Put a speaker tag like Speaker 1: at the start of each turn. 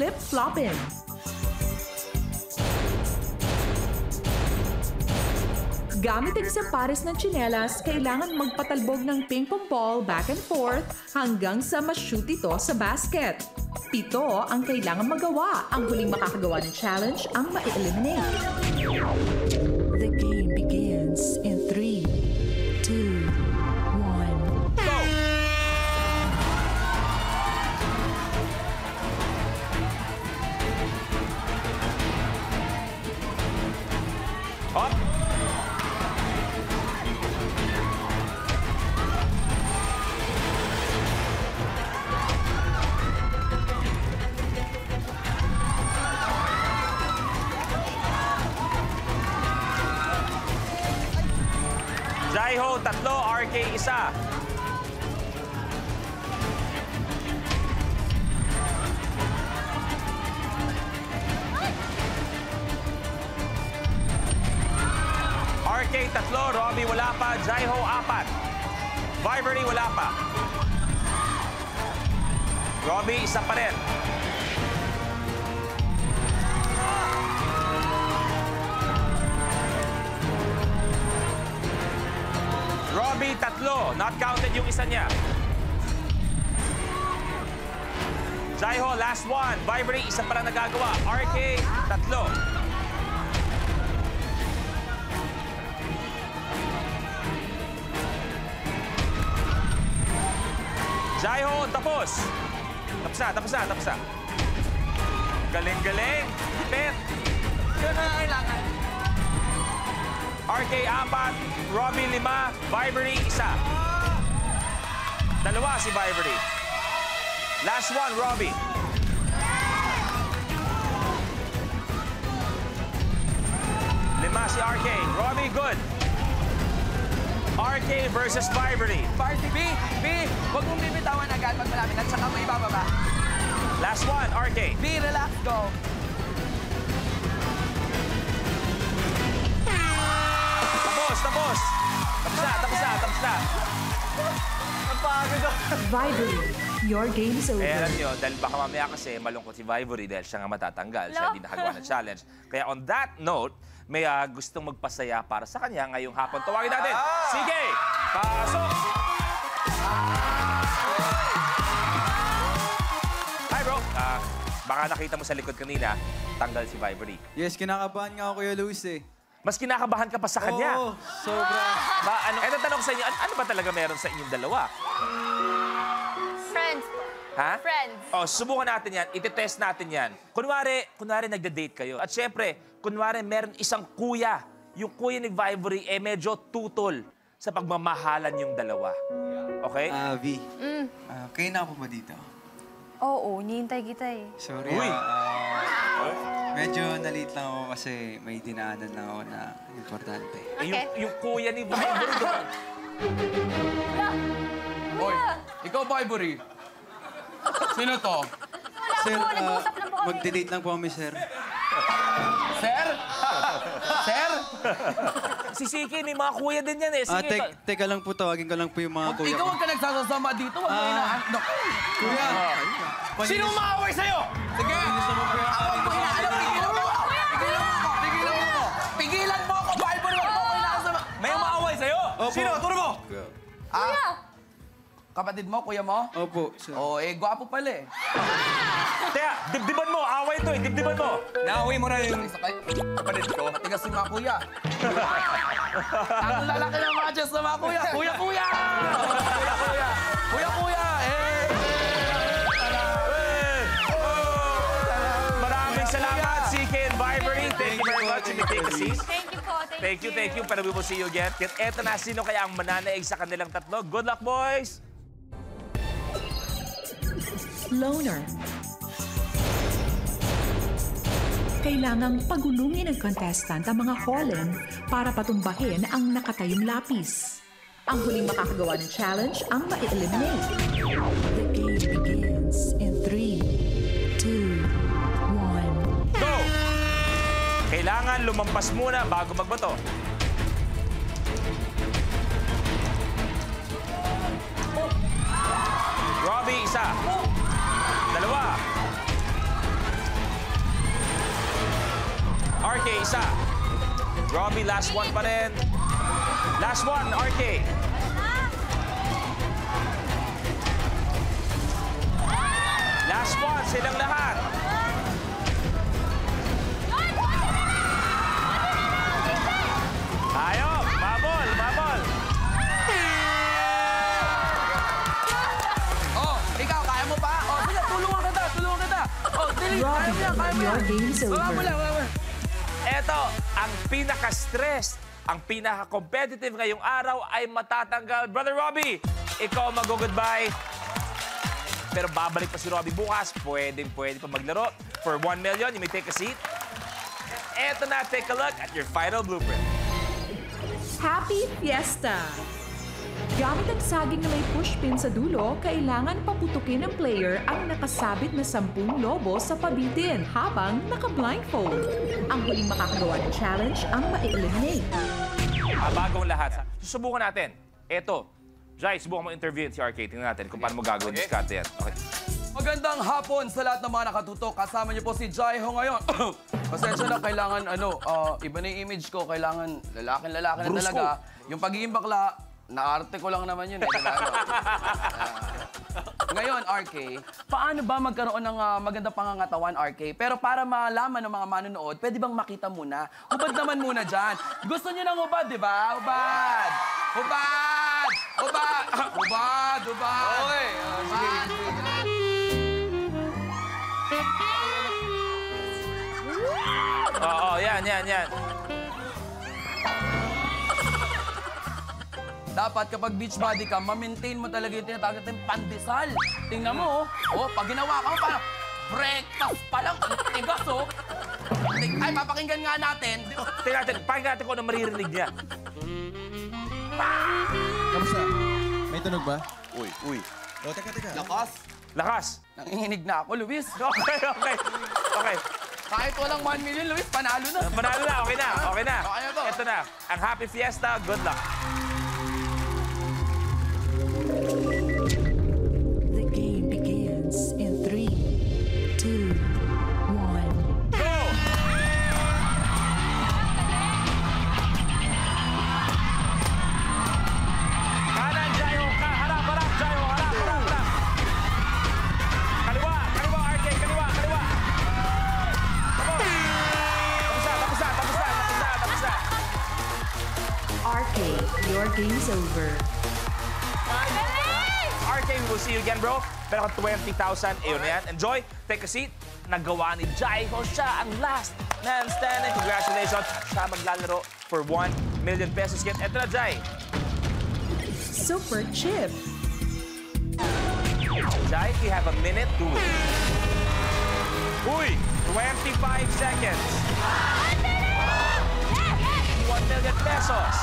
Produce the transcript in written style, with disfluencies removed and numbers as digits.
Speaker 1: flip-floppin. Gamit ang isang pares ng tsinelas, kailangan magpatalbog ng ping-pong ball back and forth hanggang sa ma-shoot ito sa basket. 7 ang kailangan magawa. Ang huling makakagawa ng challenge ang ma-eliminate. The game begins in 3, 2, 1, go!
Speaker 2: Up! Jaiho, 3, RK, 1. RK, 3, Robbie, wala pa. Jaiho, 4. Vibery, wala pa. Robbie, 1 pa rin. Robbie, 3. Not counted yung isa niya. Jaiho, last one. Vibery, 1 pa lang nagagawa. RK, 3. Jaiho, tapos. Tapos na. Galing. Pet.
Speaker 3: Yun na kailangan.
Speaker 2: RK, 4. Robbie, 5. Vibery, 1. 2 si Vibery. Last one, Robbie. Lima si RK. Robbie, good. RK versus Vibery.
Speaker 3: Party, B, huwag mong bibitawan agad pag malapit at saka mo ibababa.
Speaker 2: Last one, RK.
Speaker 3: B, relax, go.
Speaker 2: Tapos na.
Speaker 3: Napagod ako.
Speaker 1: Vibery, your game is over.
Speaker 2: Alam nyo, dahil baka mamaya kasi malungkot si Vibery dahil siya nga matatanggal. Siya hindi nakagawa ng challenge. Kaya on that note, may gustong magpasaya para sa kanya ngayong hapon. Tawagin natin. Sige! Pasok! Hi, bro. Baka nakita mo sa likod kanina, tanggal si Vibery.
Speaker 4: Yes, kinakabahan nga ako, Kuya Luis eh.
Speaker 2: Mas kinakabahan ka pa sa kanya.
Speaker 4: Oo, sobra.
Speaker 2: Eto tanong ko sa inyo, ano ba talaga meron sa inyong dalawa?
Speaker 5: Friends.
Speaker 2: Ha?
Speaker 5: Friends.
Speaker 2: Oh, subukan natin yan. Iti-test natin yan. Kunwari nagde-date kayo. At syempre, kunwari meron isang kuya. Yung kuya ni Vibery, medyo tutol sa pagmamahalan yung dalawa. Okay?
Speaker 4: V, kayo na ako ba dito?
Speaker 5: Oo, hinihintay kita eh.
Speaker 4: Sorry.
Speaker 2: Uy!
Speaker 4: Medyo na-late lang ako kasi may dinaanan lang ako na importante.
Speaker 5: Okay.
Speaker 2: Yung kuya ni Vibery.
Speaker 3: Hoy, ikaw, Vibery. Sino to?
Speaker 4: Sir,
Speaker 5: nag-uusap lang po kami.
Speaker 4: magde-date lang po kami, sir.
Speaker 3: Sir? Sir?
Speaker 2: Si Siki, may mga kuya din yan eh. Sige,
Speaker 4: Teka lang po, tawagin ko lang po yung mga kuya
Speaker 3: Ikaw
Speaker 4: ko.
Speaker 3: huwag ka nagsasama dito. Huwag mo inaano.
Speaker 4: Kuya!
Speaker 2: Sino maaway sa'yo?
Speaker 3: Sige! Ako po inaalam. Pigilan mo ako, Vibery. Huwag mo ko inaasama.
Speaker 2: May maaway sa'yo?
Speaker 4: Opo.
Speaker 2: Sino? Turo mo!
Speaker 5: Kuya!
Speaker 3: Kapatid mo, kuya mo?
Speaker 4: Opo, sir.
Speaker 3: Gwapo pala eh.
Speaker 2: Teka, dibdiban mo. Away to eh. Dibdiban mo.
Speaker 3: Nauwi mo na yung kapatid ko. Matigas si mga kuya. Ang lalaki ng mga Diyos na mga kuya. Kuya! Kuya!
Speaker 2: Maraming salamat, CK and Vibery. Thank you very much. Take a seat.
Speaker 5: Thank you po.
Speaker 2: Thank you. Pero we will see you again. At eto na, sino kaya ang mananaig sa kanilang tatlo? Good luck, boys!
Speaker 1: Loner. Kailangang pagulungin ng contestant ang mga Holland para patumbahin ang nakatayong lapis. Ang huling makakagawa ng challenge ang ma-eliminate. The game begins in 3, 2, 1.
Speaker 2: Go! Kailangan lumampas muna bago magbato. Robbie, 1. 2. RK, isa. Robbie, last one pa rin. Last one, RK. Last one, silang lahat. Ayop, babol, babol.
Speaker 3: Oh, ikaw, kaya mo pa? Oh, sige, tulungan kita, tulungan kita. Oh, dili, kaya mo yan, kaya mo yan.
Speaker 1: Your game's over.
Speaker 3: Wala mo lang, wala mo lang.
Speaker 2: Eto, ang pinaka-stress, ang pinaka-competitive ngayong araw ay matatanggal. Brother Robbie, ikaw mag-goodbye. Pero babalik pa si Robbie bukas. Pwede pa maglaro. For 1 million, you may take a seat. Eto na, take a look at your final blueprint.
Speaker 1: Happy Fiesta! Gamit ang saging na may pushpin sa dulo, kailangan paputukin ng player ang nakasabit na 10 lobo sa pabitin habang naka-blindfold. Ang huling makakagawa ng challenge ang ma-eliminate.
Speaker 2: Bagong lahat. Susubukan natin. Eto, Jai, subukan mo interview si RK. Tingnan natin kung paano mo gagawin yung diskarte yan. Okay.
Speaker 3: Magandang hapon sa lahat ng mga nakatutok. Kasama niyo po si Jai Ho ngayon. Pasensya na, kailangan iba na yung image ko. Kailangan lalaki na
Speaker 2: Bruce
Speaker 3: talaga. Yung pagiging bakla, naarte ko lang naman yun. Ngayon, RK, paano ba magkaroon ng magandang pangangatawan, RK? Pero para malaman ng mga manonood, pwede bang makita muna? Hubad naman muna dyan. Gusto niyo ng hubad, di ba? Hubad! Hubad! Hubad! Hubad! Hubad! Okay. Sige.
Speaker 2: Oo, yan.
Speaker 3: Dapat kapag beach body ka, ma-maintain mo talaga yung tinatawag natin pandesal. Tingnan mo, pag ginawa ka mo, parang breakfast pa lang, ang tigas, Ay, papakinggan nga natin.
Speaker 2: Pakinggan natin kung ano maririnig niya.
Speaker 6: Kamusta? May tunog ba?
Speaker 3: Uy.
Speaker 6: O, teka.
Speaker 3: Lakas.
Speaker 2: Lakas.
Speaker 3: Nanginginig na ako, Luis.
Speaker 2: Okay.
Speaker 3: Kahit walang 1 million, Luis, panalo na.
Speaker 2: Manalo na, okay na.
Speaker 3: Okay na to.
Speaker 2: Ito na, ang Happy Fiesta, good luck.
Speaker 1: The game begins in 3, 2, 1.
Speaker 2: Go! Kanan, Jayo. Harap, Jayo. Harap. Kaliwa, RK. Kaliwa. Come on. Tapos na.
Speaker 1: RK, your game's over.
Speaker 2: RK, we will see you again, bro. Pero kung 20,000, ayun na yan. Enjoy, take a seat. Nagawa ni Jai Ho, siya ang last man standing. Congratulations. Siya maglalaro for 1 million pesos. Ito na, Jai.
Speaker 1: Super chip.
Speaker 2: Jai, we have a minute to win. Uy, 25 seconds. 1 million pesos.